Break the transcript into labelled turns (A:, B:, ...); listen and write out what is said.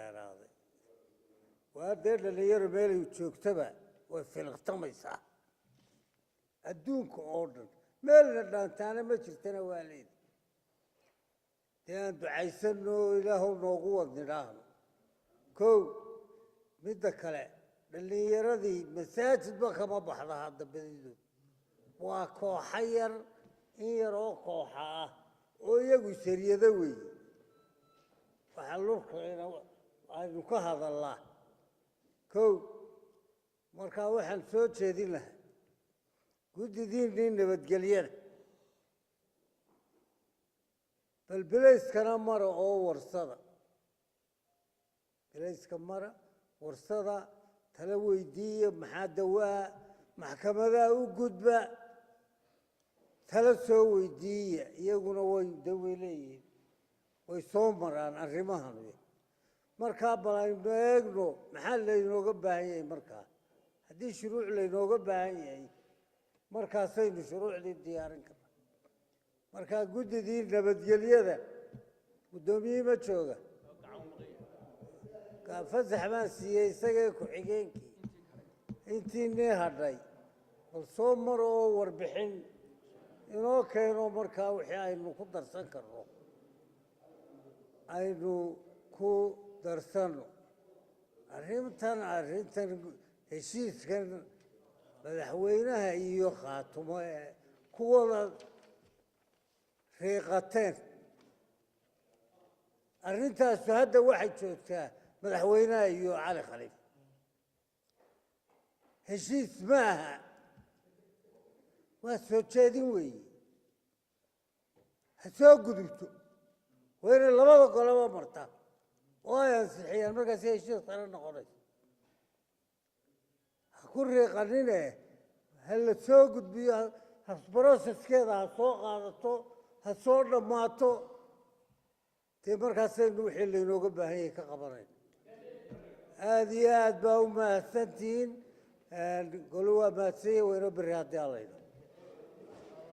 A: dheeraaday waa dee dhalinyaro meelay joogtaba way filqtamaysaa adduunka oo dhan meelna dhaantaana ma jirtana waa leedahay dee aan ducaysano ilaahow noogu wadnidhaahno kow midda kale dhalinyaradii masaajidba kama baxda hadda badidood waa kooxa yar in yar oo kooxa ah oo iyagu sariyado weeye waxaa lurkayna aynu ka hadallaa kow markaa waxaan soo jeedin lahaa guddidiinnii nabadgelyada bal bilayskana mara oo warsada bilayska mara warsada tala weydiiya maxaa dawaa maxkamadaha u gudba tala soo weydiiya iyaguna way daway leeyihiin way soo maraan arrimahan markaa bal aynu eegno maxaa laynooga baahan yahay markaa haddii shuruuc laynooga baahan yahay markaasaynu shuruucdii diyaarin karna markaa guddidii nabadgelyada guddoomiyihii ma jooga fasax baan siiyey isagee ku-xigeenkii intii nii hadhay bal soo mar oo warbixin inoo keeno markaa wixii aynu ku darsan karno aynu ku darsano arrintan heshiiskan madaxweynaha iyo khaatumo ee kuwada riiqateen arrintaasu hadda waxay joogtaa madaxweynaha iyo cali khaliif heshiis ma aha waa soo jeedin weeye ha soo gudubto waa inay labada golaba martaa oo ay ansixiyaan markaasi heshiis kale noqonayso ha ku riiqanine ha la soo gudbiyo broseskeeda ha soo qaadato ha soo dhammaato dee markaasaynu wixii laynooga baahan yahay ka qabanayno aada iyo aad baa u mahadsantihiin golo waa mahadsanya wayno berri haddii alayno